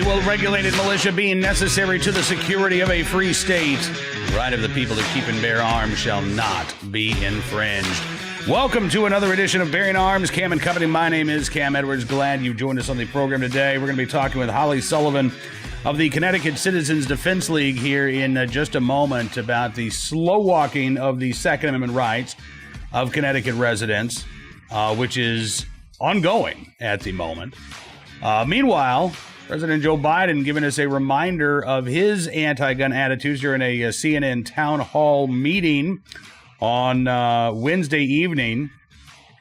well-regulated militia being necessary to the security of a free state. The right of the people to keep and bear arms shall not be infringed. Welcome to another edition of Bearing Arms, Cam and Company. My name is Cam Edwards. Glad you joined us on the program today. We're going to be talking with Holly Sullivan of the Connecticut Citizens Defense League here in just a moment about the slow walking of the Second Amendment rights of Connecticut residents, which is ongoing at the moment. Meanwhile, President Joe Biden giving us a reminder of his anti-gun attitudes during a CNN town hall meeting on Wednesday evening.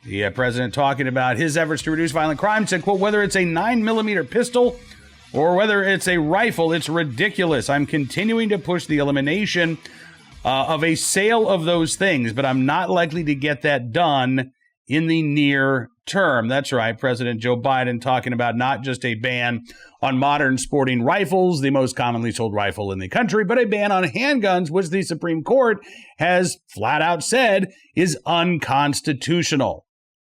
The president talking about his efforts to reduce violent crime said, quote, "Whether it's a 9mm pistol or whether it's a rifle, it's ridiculous. I'm continuing to push the elimination of a sale of those things, but I'm not likely to get that done in the near term." That's right. President Joe Biden talking about not just a ban on modern sporting rifles, the most commonly sold rifle in the country, but a ban on handguns, which the Supreme Court has flat out said is unconstitutional.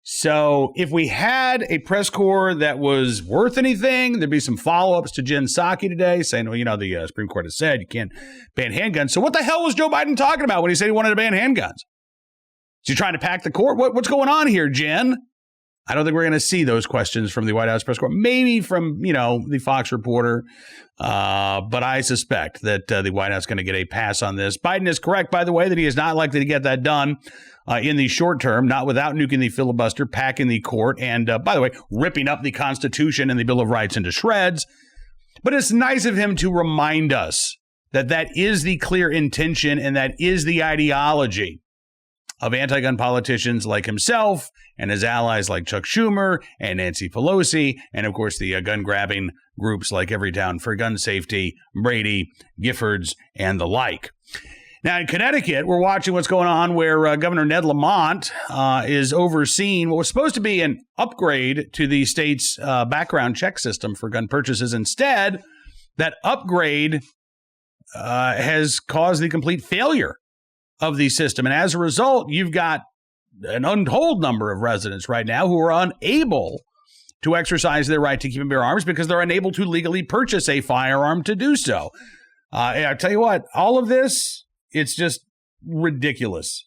So if we had a press corps that was worth anything, there'd be some follow-ups to Jen Psaki today saying, well, you know, the Supreme Court has said you can't ban handguns. So what the hell was Joe Biden talking about when he said he wanted to ban handguns? Is he trying to pack the court? What's going on here, Jen? I don't think we're going to see those questions from the White House press corps. Maybe from, the Fox reporter. But I suspect that the White House is going to get a pass on this. Biden is correct, by the way, that he is not likely to get that done in the short term, not without nuking the filibuster, packing the court, and, by the way, ripping up the Constitution and the Bill of Rights into shreds. But it's nice of him to remind us that that is the clear intention and that is the ideology of anti-gun politicians like himself and his allies like Chuck Schumer and Nancy Pelosi, and of course the gun-grabbing groups like Everytown for Gun Safety, Brady, Giffords, and the like. Now in Connecticut, we're watching what's going on where Governor Ned Lamont is overseeing what was supposed to be an upgrade to the state's background check system for gun purchases. Instead, that upgrade has caused the complete failure of the system. And as a result, you've got an untold number of residents right now who are unable to exercise their right to keep and bear arms because they're unable to legally purchase a firearm to do so. I tell you what, all of this, it's just ridiculous.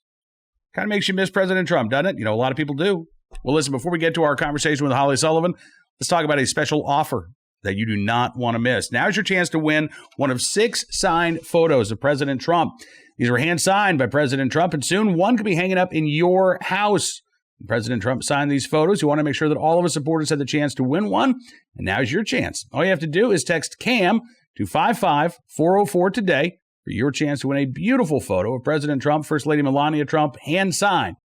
Kind of makes you miss President Trump, doesn't it? A lot of people do. Well, listen, before we get to our conversation with Holly Sullivan, let's talk about a special offer that you do not want to miss. Now's your chance to win one of 6 signed photos of President Trump. These were hand-signed by President Trump, and soon one could be hanging up in your house. President Trump signed these photos. You want to make sure that all of his supporters had the chance to win one, and now's your chance. All you have to do is text CAM to 55404 today for your chance to win a beautiful photo of President Trump, First Lady Melania Trump, hand-signed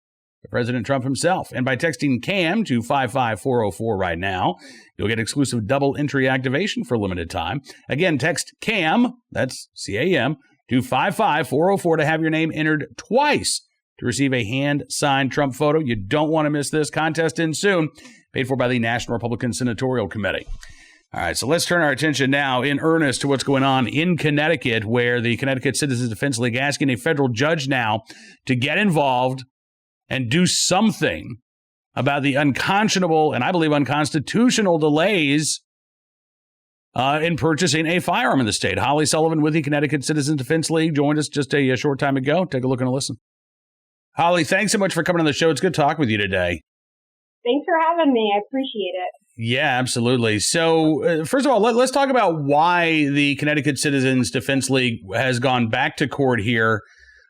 by President Trump himself. And by texting CAM to 55404 right now, you'll get exclusive double entry activation for a limited time. Again, text CAM, that's C-A-M, to 55404 to have your name entered twice to receive a hand-signed Trump photo. You don't want to miss this. Contest ends soon. Paid for by the National Republican Senatorial Committee. All right, so let's turn our attention now in earnest to what's going on in Connecticut, where the Connecticut Citizens Defense League asking a federal judge now to get involved and do something about the unconscionable and I believe unconstitutional delays in purchasing a firearm in the state. Holly Sullivan with the Connecticut Citizens Defense League joined us just a short time ago. Take a look and a listen. Holly, thanks so much for coming on the show. It's good to talk with you today. Thanks for having me. I appreciate it. Yeah, absolutely. So first of all, let's talk about why the Connecticut Citizens Defense League has gone back to court here.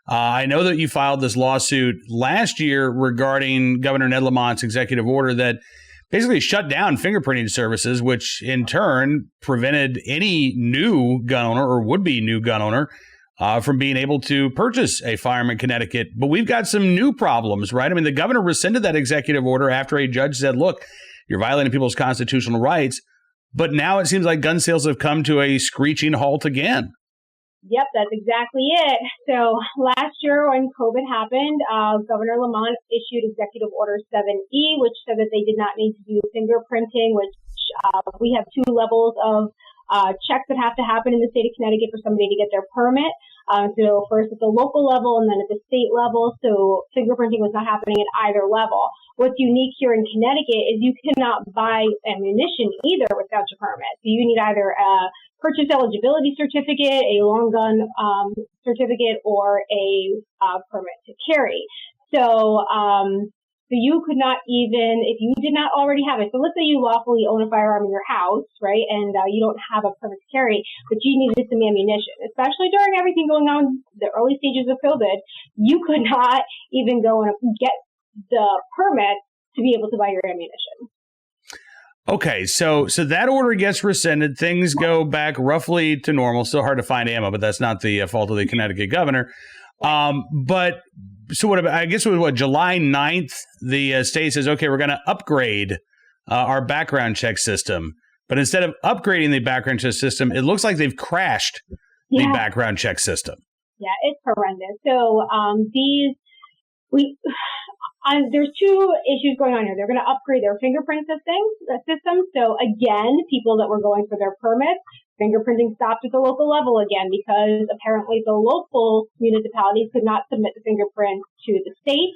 I know that you filed this lawsuit last year regarding Governor Ned Lamont's executive order that basically shut down fingerprinting services, which in turn prevented any new gun owner or would-be new gun owner from being able to purchase a firearm in Connecticut. But we've got some new problems, right? I mean, the governor rescinded that executive order after a judge said, look, you're violating people's constitutional rights. But now it seems like gun sales have come to a screeching halt again. Yep, that's exactly it. So last year when COVID happened, Governor Lamont issued Executive Order 7E, which said that they did not need to do fingerprinting, which we have 2 levels of checks that have to happen in the state of Connecticut for somebody to get their permit. So first at the local level and then at the state level. So fingerprinting was not happening at either level. What's unique here in Connecticut is you cannot buy ammunition either without your permit. So you need either a purchase eligibility certificate, a long gun certificate, or a permit to carry. So you could not even, if you did not already have it, so let's say you lawfully own a firearm in your house, right, and you don't have a permit to carry, but you needed some ammunition, especially during everything going on, the early stages of COVID, you could not even go and get the permit to be able to buy your ammunition. Okay, so that order gets rescinded. Things go back roughly to normal. Still hard to find ammo, but that's not the fault of the Connecticut governor. But so what? I guess it was July 9th, the state says, okay, we're going to upgrade our background check system. But instead of upgrading the background check system, it looks like they've crashed the background check system. Yeah, it's horrendous. So there's two issues going on here. They're going to upgrade their fingerprint system. So again, people that were going for their permits, fingerprinting stopped at the local level again because apparently the local municipalities could not submit the fingerprints to the state.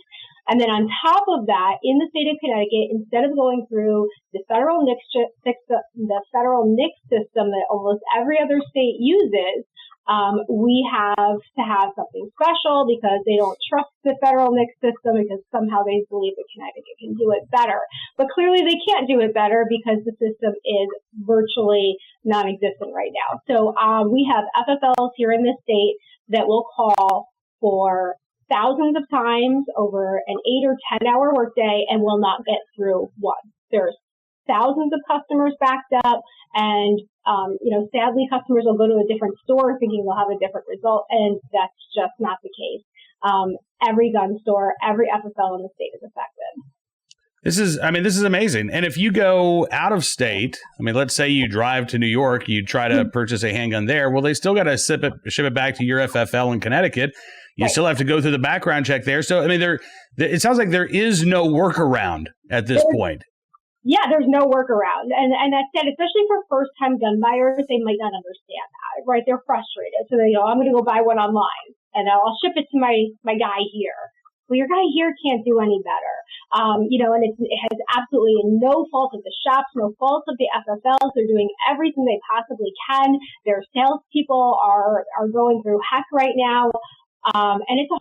And then on top of that, in the state of Connecticut, instead of going through the federal NICS system that almost every other state uses, we have to have something special because they don't trust the federal NICS system because somehow they believe that Connecticut can do it better. But clearly they can't do it better because the system is virtually non-existent right now. So we have FFLs here in the state that will call for thousands of times over an 8 or 10 hour workday and will not get through one. There's thousands of customers backed up, and sadly, customers will go to a different store thinking they'll have a different result, and that's just not the case. Every gun store, every FFL in the state is affected. This is amazing. And if you go out of state, let's say you drive to New York, you try to purchase a handgun there. Well, they still got to ship it back to your FFL in Connecticut. You still have to go through the background check there. So, it sounds like there is no workaround at this point. Yeah, there's no workaround. And that said, especially for first-time gun buyers, they might not understand that, right? They're frustrated. So they go, I'm going to go buy one online, and I'll ship it to my guy here. Well, your guy here can't do any better. And it has absolutely no fault of the shops, no fault of the FFLs. They're doing everything they possibly can. Their salespeople are going through heck right now. And it's a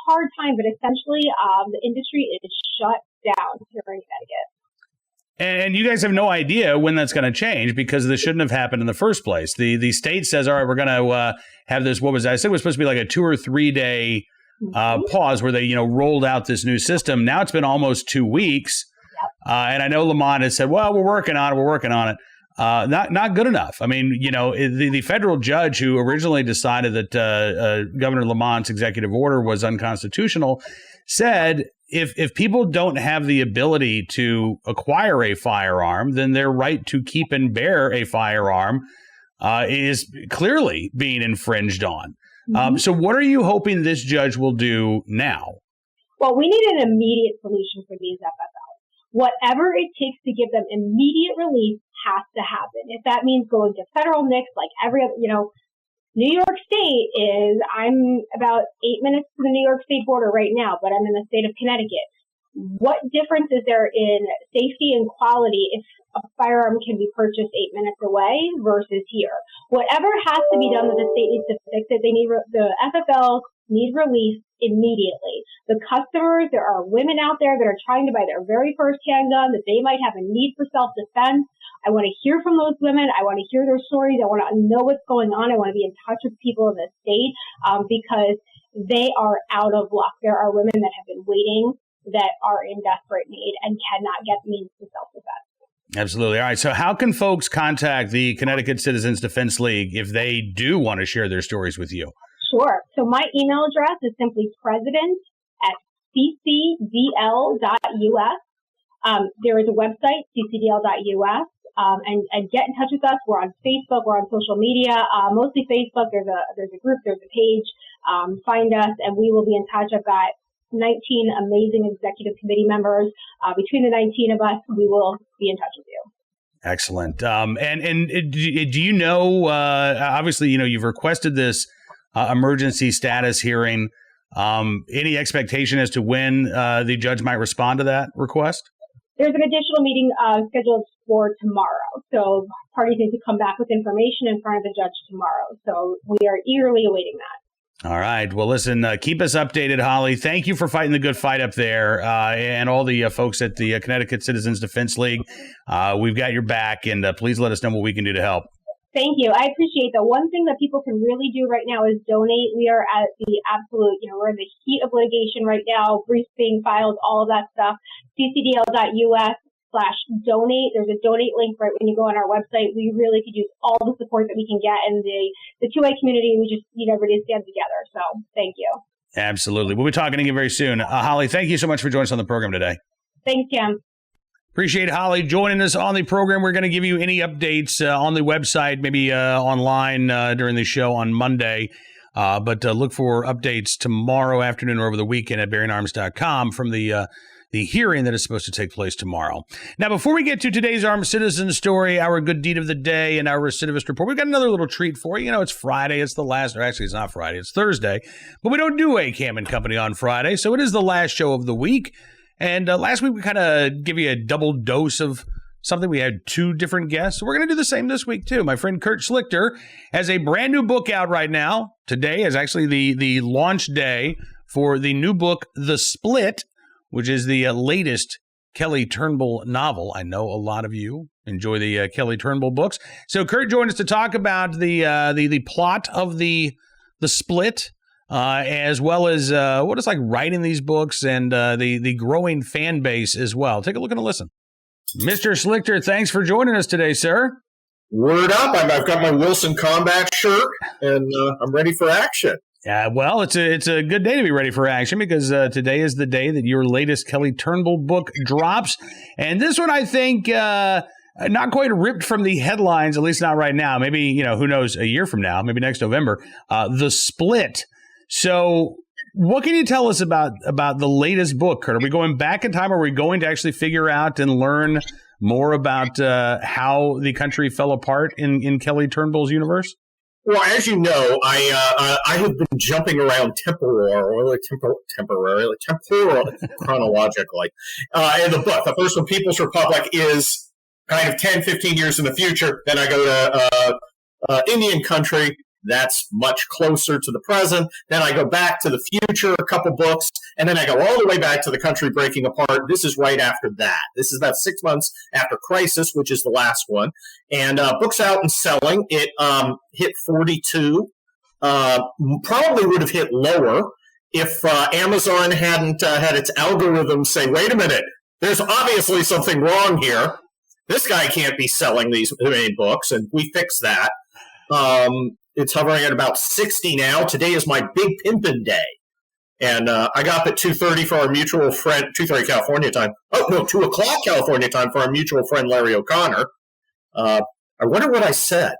hard time, but essentially, the industry is shut down here in Connecticut. And you guys have no idea when that's going to change because this shouldn't have happened in the first place. The state says, all right, we're going to have this, I said it was supposed to be like a 2 or 3 day pause where they, rolled out this new system. Now it's been almost 2 weeks. Yep. And I know Lamont has said, well, we're working on it. Not good enough. The federal judge who originally decided that Governor Lamont's executive order was unconstitutional said if people don't have the ability to acquire a firearm, then their right to keep and bear a firearm is clearly being infringed on. Mm-hmm. So what are you hoping this judge will do now? Well, we need an immediate solution for these FFLs. Whatever it takes to give them immediate relief has to happen. If that means going to federal NICS like every other, New York State I'm about 8 minutes to the New York State border right now, but I'm in the state of Connecticut. What difference is there in safety and quality if a firearm can be purchased 8 minutes away versus here? Whatever has to be done that the state needs to fix it, the FFLs need relief immediately. The customers, there are women out there that are trying to buy their very first handgun, that they might have a need for self-defense. I want to hear from those women. I want to hear their stories. I want to know what's going on. I want to be in touch with people in the state because they are out of luck. There are women that have been waiting that are in desperate need and cannot get means to self-defense. Absolutely. All right. So how can folks contact the Connecticut Citizens Defense League if they do want to share their stories with you? Sure. So my email address is simply president@ccdl.us. There is a website, ccdl.us. And get in touch with us. We're on Facebook. We're on social media, mostly Facebook. There's a group. There's a page. Find us, and we will be in touch. I've got 19 amazing executive committee members. Between the 19 of us, we will be in touch with you. Excellent. And do you know, obviously, you've requested this emergency status hearing. Any expectation as to when the judge might respond to that request? There's an additional meeting scheduled for tomorrow. So parties need to come back with information in front of the judge tomorrow. So we are eagerly awaiting that. All right. Well, listen, keep us updated, Holly. Thank you for fighting the good fight up there, and all the folks at the Connecticut Citizens Defense League. We've got your back, and please let us know what we can do to help. Thank you. I appreciate that. One thing that people can really do right now is donate. We are at the absolute, we're in the heat of litigation right now, briefs being filed, all of that stuff. ccdl.us/donate. There's a donate link right when you go on our website. We really could use all the support that we can get in the 2A community. We just need everybody to stand together. So thank you. Absolutely. We'll be talking to you very soon. Holly, thank you so much for joining us on the program today. Thanks, Cam. Appreciate Holly joining us on the program. We're going to give you any updates on the website, maybe online during the show on Monday. But look for updates tomorrow afternoon or over the weekend at BearingArms.com from the hearing that is supposed to take place tomorrow. Now, before we get to today's Armed Citizen story, our good deed of the day, and our recidivist report, we've got another little treat for you. It's Friday. It's the last, or actually it's not Friday. It's Thursday. But we don't do a Cam and Company on Friday, so it is the last show of the week. And last week, we kind of give you a double dose of something. We had 2 different guests. So we're going to do the same this week, too. My friend Kurt Schlichter has a brand new book out right now. Today is actually the launch day for the new book, The Split, which is the latest Kelly Turnbull novel. I know a lot of you enjoy the Kelly Turnbull books. So Kurt joined us to talk about the plot of the Split, as well as what it's like writing these books and the growing fan base as well. Take a look and a listen. Mr. Schlichter, thanks for joining us today, sir. Word up. I've got my Wilson Combat shirt, and I'm ready for action. Well, it's a good day to be ready for action because today is the day that your latest Kelly Turnbull book drops. And this one, I think, not quite ripped from the headlines, at least not right now. Maybe, who knows, a year from now, maybe next November, The Split. So what can you tell us about the latest book, Kurt? Are we going back in time? Or are we going to actually figure out and learn more about how the country fell apart in Kelly Turnbull's universe? Well, as you know, I have been jumping around temporally, chronologically, in the book. The first one, People's Republic, is kind of 10, 15 years in the future. Then I go to Indian country. That's much closer to the present. Then I go back to the future, a couple books, and then I go all the way back to the country breaking apart. This is right after that. This is about 6 months after Crisis, which is the last one. And book's out and selling. It hit 42. Probably would have hit lower if Amazon hadn't had its algorithm say, wait a minute, there's obviously something wrong here. This guy can't be selling these many books, and we fixed that. It's hovering at about 60 now. Today is my big pimpin' day. And I got up at 2:30 for our mutual friend, 2:30 California time. Oh, no, 2 o'clock California time for our mutual friend, Larry O'Connor. I wonder what I said.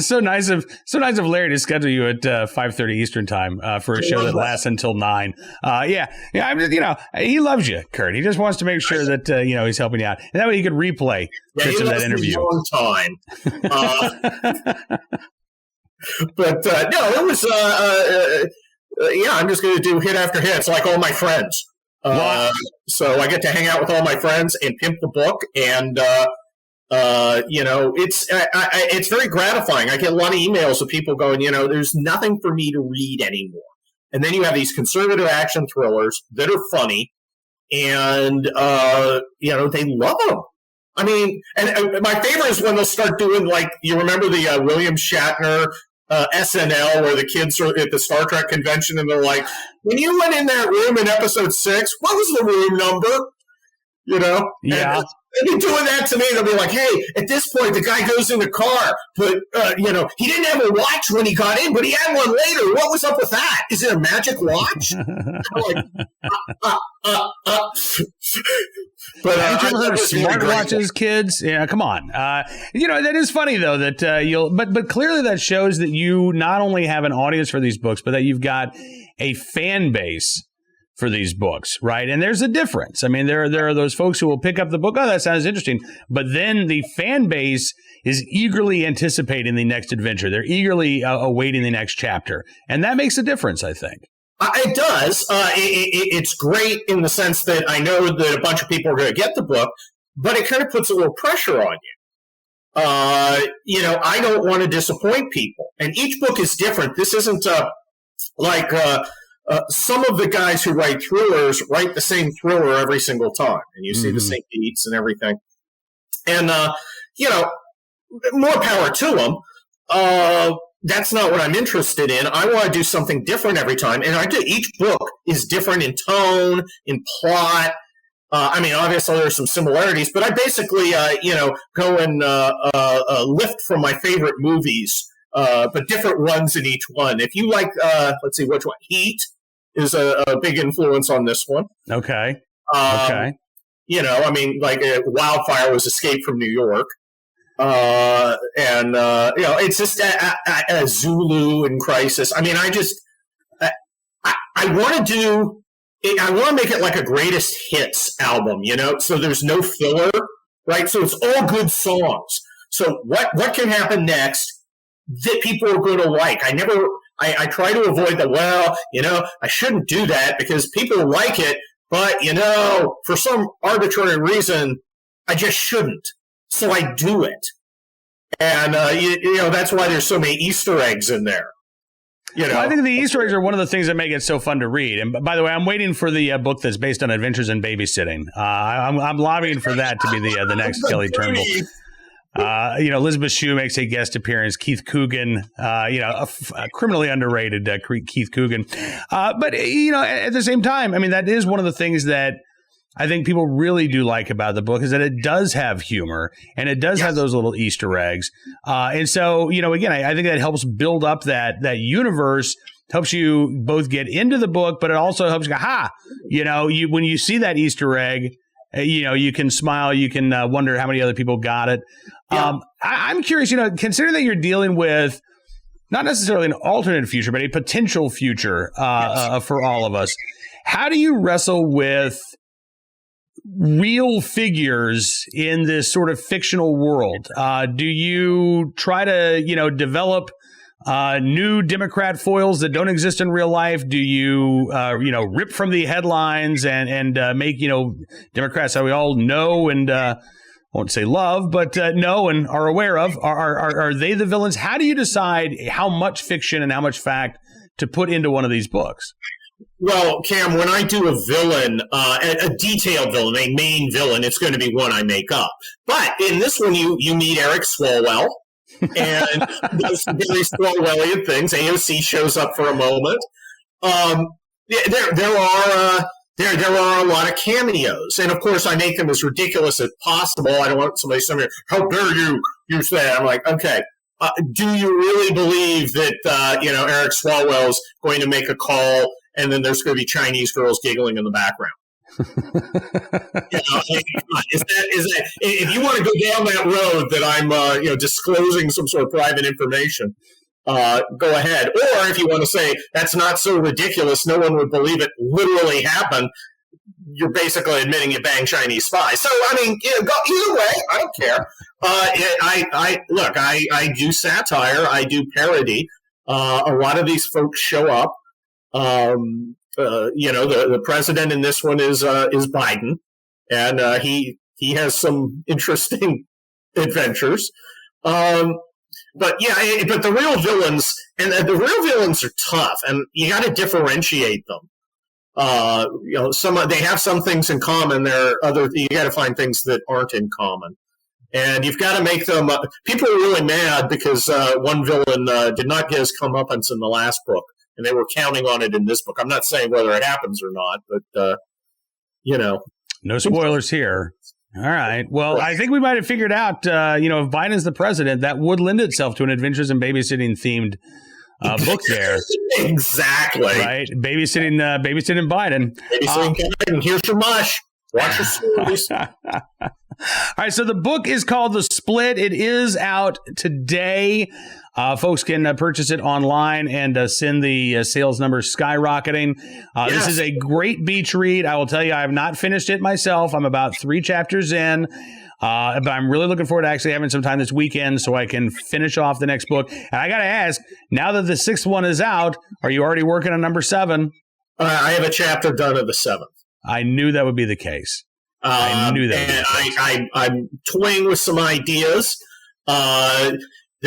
So nice of Larry to schedule you at 5:30 Eastern time for a show that lasts until 9. Yeah. I'm just, he loves you, Kurt. He just wants to make sure that he's helping you out, and that way he could replay bits of that interview. Time. But no, it was. I'm just going to do hit after hit. It's like all my friends. So I get to hang out with all my friends and pimp the book, and it's very gratifying. I get a lot of emails of people going, there's nothing for me to read anymore. And then you have these conservative action thrillers that are funny, and they love them. I mean, and my favorite is when they'll start doing, like, you remember the William Shatner SNL where the kids are at the Star Trek convention and they're like, when you went in that room in episode 6, what was the room number? Yeah. And they'll be doing that to me. They'll be like, hey, at this point, the guy goes in the car, but, he didn't have a watch when he got in, but he had one later. What was up with that? Is it a magic watch? I'm like, But haven't you ever heard of smartwatches, kids? Yeah, come on. That is funny though that but clearly that shows that you not only have an audience for these books, but that you've got a fan base for these books, right? And there's a difference. I mean, there are those folks who will pick up the book, oh, that sounds interesting, but then the fan base is eagerly anticipating the next adventure. They're eagerly awaiting the next chapter. And that makes a difference, I think. It does. It's great in the sense that I know that a bunch of people are going to get the book, but it kind of puts a little pressure on you. I don't want to disappoint people. And each book is different. This isn't like some of the guys who write thrillers write the same thriller every single time. And you see the same beats and everything. And, more power to them. That's not what I'm interested in. I want to do something different every time. And each book is different in tone, in plot. Obviously there's some similarities, but I basically, go and lift from my favorite movies, but different ones in each one. If you like, let's see, which one? Heat is a big influence on this one. Okay. Wildfire was Escape from New York. It's just a Zulu and Crisis. I want to make it like a greatest hits album, so there's no filler, right? So it's all good songs. So what can happen next that people are going to like? I try to avoid I shouldn't do that because people like it, but, for some arbitrary reason, I just shouldn't. So I do it. And, that's why there's so many Easter eggs in there. Well, I think the Easter eggs are one of the things that make it so fun to read. And by the way, I'm waiting for the book that's based on Adventures in Babysitting. I'm lobbying for that to be the next Kelly Turnbull. Elizabeth Shue makes a guest appearance. Keith Coogan, a criminally underrated Keith Coogan. But at the same time, that is one of the things that I think people really do like about the book is that it does have humor and it does have those little Easter eggs. And so, again, I think that helps build up that universe, helps you both get into the book, but it also helps you, when you see that Easter egg, you can smile, you can wonder how many other people got it. Yeah. I'm curious, considering that you're dealing with not necessarily an alternate future, but a potential future for all of us. How do you wrestle with real figures in this sort of fictional world? Do you try to, develop new Democrat foils that don't exist in real life? Do you, rip from the headlines and make, Democrats that we all know and I won't say love, but know and are aware of? Are they the villains? How do you decide how much fiction and how much fact to put into one of these books? Well, Cam, when I do a villain, a detailed villain, a main villain, it's going to be one I make up. But in this one, you meet Eric Swalwell and does some very Swalwellian things. AOC shows up for a moment. There are a lot of cameos, and of course, I make them as ridiculous as possible. I don't want somebody saying, "How dare you say that?" I'm like, okay. Do you really believe that Eric Swalwell's going to make a call and then there's going to be Chinese girls giggling in the background? Is that if you want to go down that road that I'm disclosing some sort of private information, go ahead. Or if you want to say that's not so ridiculous, no one would believe it literally happened, you're basically admitting you bang Chinese spies. So, go either way. I don't care. I do satire. I do parody. A lot of these folks show up. The president in this one is Biden, and he has some interesting adventures. But the real villains are tough, and you got to differentiate them. They have some things in common. You got to find things that aren't in common, and you've got to make them. People are really mad because one villain did not get his comeuppance in the last book, and they were counting on it in this book. I'm not saying whether it happens or not, but no spoilers here. All right. Well, I think we might have figured out. If Biden's the president, that would lend itself to an Adventures in Babysitting themed book there. Exactly. Right. Babysitting Biden. Babysitting Biden. Here's your mush. Watch your stories. All right. So the book is called The Split. It is out today. Folks can purchase it online and send the sales numbers skyrocketing. Yes. This is a great beach read. I will tell you, I have not finished it myself. I'm about 3 chapters in. But I'm really looking forward to actually having some time this weekend so I can finish off the next book. And I got to ask, now that the 6th one is out, are you already working on number 7? I have a chapter done of the 7th. I knew that would be the case. I knew that. And I'm toying with some ideas. The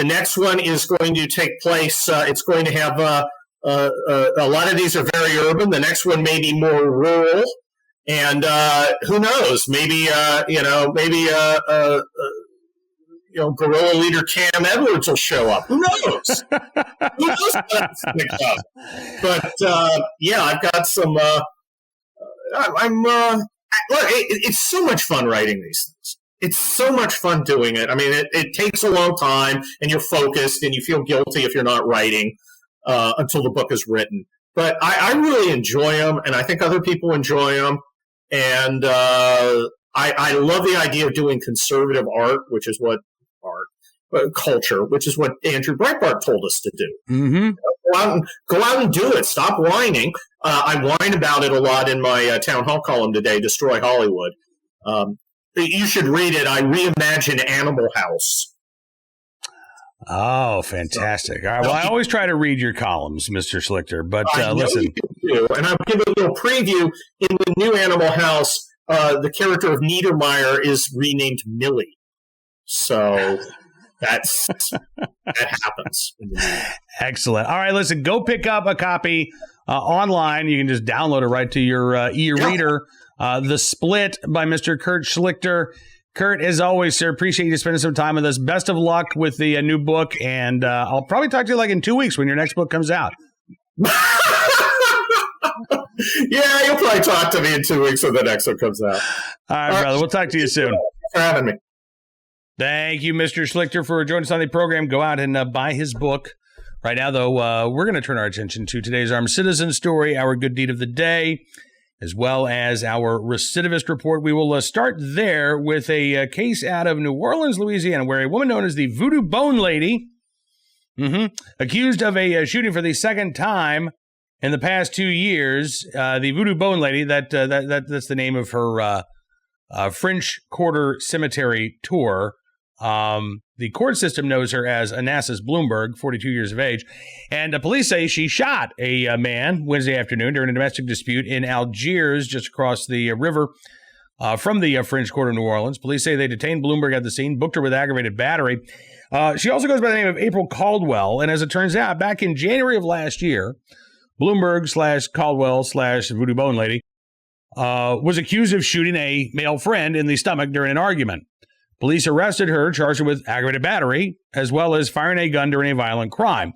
next one is going to take place. It's going to have a lot of these are very urban. The next one may be more rural. And who knows? Maybe guerrilla leader Cam Edwards will show up. Who knows? Who knows? But I've got some. Look, it's so much fun writing these things. It's so much fun doing it. I mean, it takes a long time, and you're focused, and you feel guilty if you're not writing until the book is written. But I really enjoy them, and I think other people enjoy them. And I love the idea of doing conservative art, which is what culture, which is what Andrew Breitbart told us to do. Mm-hmm. Go out and do it. Stop whining. I whine about it a lot in my town hall column today, Destroy Hollywood. You should read it. I reimagine Animal House. Oh, fantastic. All right. Well, I always try to read your columns, Mr. Schlichter, but listen. You do. And I'll give a little preview. In the new Animal House, the character of Niedermeyer is renamed Millie. So that happens. Excellent. All right, listen, go pick up a copy online. You can just download it right to your e-reader. The Split by Mr. Kurt Schlichter. Kurt, as always, sir, appreciate you spending some time with us. Best of luck with the new book, and I'll probably talk to you like in 2 weeks when your next book comes out. Yeah, you'll probably talk to me in 2 weeks when the next one comes out. All right, brother. We'll talk to you soon. Thanks for having me. Thank you, Mr. Schlichter, for joining us on the program. Go out and buy his book. Right now, though, we're going to turn our attention to today's Armed Citizen story, our good deed of the day, as well as our recidivist report. We will start there with a case out of New Orleans, Louisiana, where a woman known as the Voodoo Bone Lady, accused of a shooting for the second time in the past 2 years. The Voodoo Bone Lady, that's the name of her French Quarter Cemetery tour. The court system knows her as Onassis Bloomberg, 42 years of age, and police say she shot a man Wednesday afternoon during a domestic dispute in Algiers, just across the river from the French Quarter of New Orleans. Police say they detained Bloomberg at the scene, booked her with aggravated battery. She also goes by the name of April Caldwell, and as it turns out, back in January of last year, Bloomberg/Caldwell/Voodoo Bone Lady was accused of shooting a male friend in the stomach during an argument. Police arrested her, charged her with aggravated battery, as well as firing a gun during a violent crime.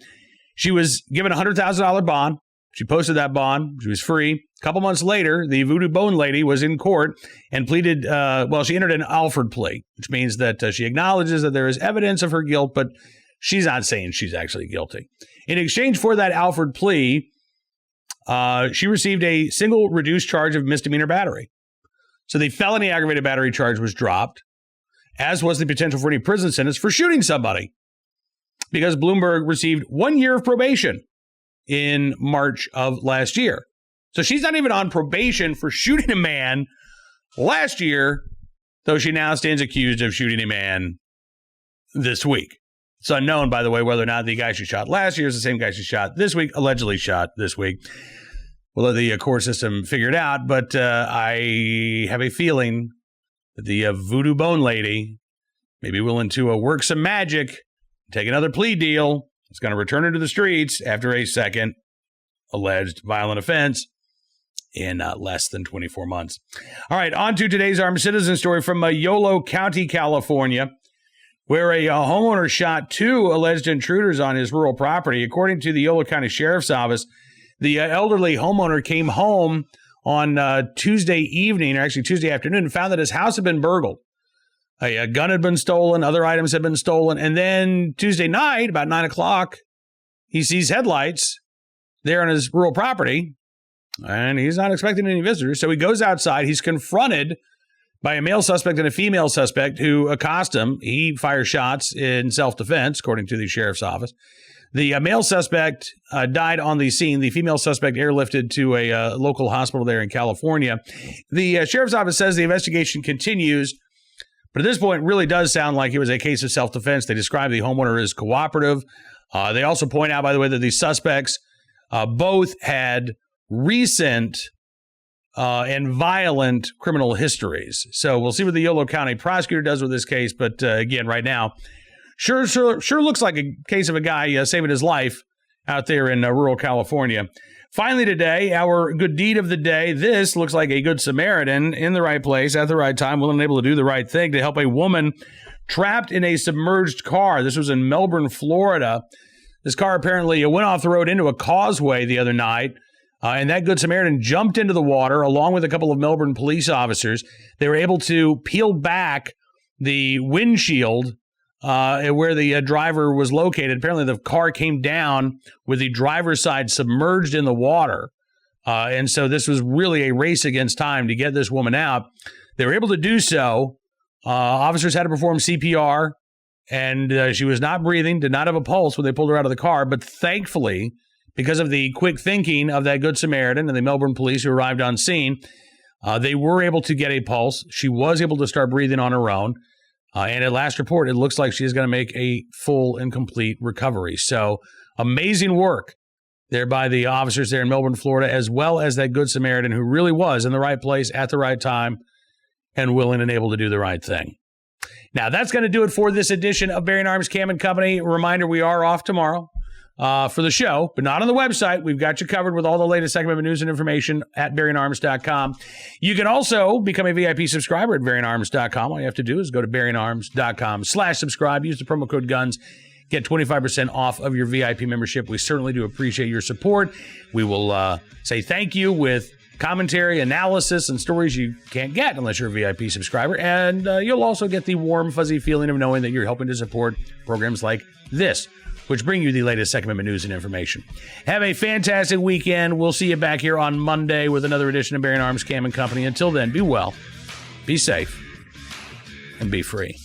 She was given a $100,000 bond. She posted that bond. She was free. A couple months later, the Voodoo Bone Lady was in court and pleaded, she entered an Alford plea, which means that she acknowledges that there is evidence of her guilt, but she's not saying she's actually guilty. In exchange for that Alford plea, she received a single reduced charge of misdemeanor battery. So the felony aggravated battery charge was dropped, as was the potential for any prison sentence for shooting somebody, because Bloomberg received 1 year of probation in March of last year. So she's not even on probation for shooting a man last year, though she now stands accused of shooting a man this week. It's unknown, by the way, whether or not the guy she shot last year is the same guy she shot this week, allegedly shot this week. We'll let the court system figure it out, but I have a feeling that the Voodoo Bone Lady may be willing to work some magic, take another plea deal. It's going to return her to the streets after a second alleged violent offense in less than 24 months. All right, on to today's Armed Citizen story from Yolo County, California, where a homeowner shot 2 alleged intruders on his rural property. According to the Yolo County Sheriff's Office, the elderly homeowner came home on Tuesday evening, or actually Tuesday afternoon, and found that his house had been burgled. A gun had been stolen, other items had been stolen, and then Tuesday night, about 9 o'clock, he sees headlights there on his rural property, and he's not expecting any visitors, so he goes outside. He's confronted by a male suspect and a female suspect who accost him. He fires shots in self-defense, according to the sheriff's office. The male suspect died on the scene. The female suspect airlifted to a local hospital there in California. The sheriff's office says the investigation continues, but at this point, it really does sound like it was a case of self-defense. They describe the homeowner as cooperative. They also point out, by the way, that the suspects both had recent and violent criminal histories. So we'll see what the Yolo County prosecutor does with this case. But again, right now, sure looks like a case of a guy saving his life out there in rural California. Finally today, our good deed of the day. This looks like a good Samaritan in the right place at the right time, willing and able to do the right thing to help a woman trapped in a submerged car. This was in Melbourne, Florida. This car apparently went off the road into a causeway the other night, and that Good Samaritan jumped into the water along with a couple of Melbourne police officers. They were able to peel back the windshield where the driver was located. Apparently, the car came down with the driver's side submerged in the water. And so this was really a race against time to get this woman out. They were able to do so. Officers had to perform CPR, and she was not breathing, did not have a pulse when they pulled her out of the car. But thankfully, because of the quick thinking of that Good Samaritan and the Melbourne police who arrived on scene, they were able to get a pulse. She was able to start breathing on her own. And at last report, it looks like she is going to make a full and complete recovery. So amazing work there by the officers there in Melbourne, Florida, as well as that Good Samaritan who really was in the right place at the right time and willing and able to do the right thing. Now, that's going to do it for this edition of Bearing Arms Cam and Company. Reminder, we are off tomorrow for the show, but not on the website. We've got you covered with all the latest Second Amendment news and information at BearingArms.com. You can also become a VIP subscriber at BearingArms.com. All you have to do is go to BearingArms.com/subscribe. Use the promo code GUNS. Get 25% off of your VIP membership. We certainly do appreciate your support. We will say thank you with commentary, analysis, and stories you can't get unless you're a VIP subscriber. And you'll also get the warm, fuzzy feeling of knowing that you're helping to support programs like this, which bring you the latest Second Amendment news and information. Have a fantastic weekend. We'll see you back here on Monday with another edition of Bearing Arms Cam and Company. Until then, be well, be safe, and be free.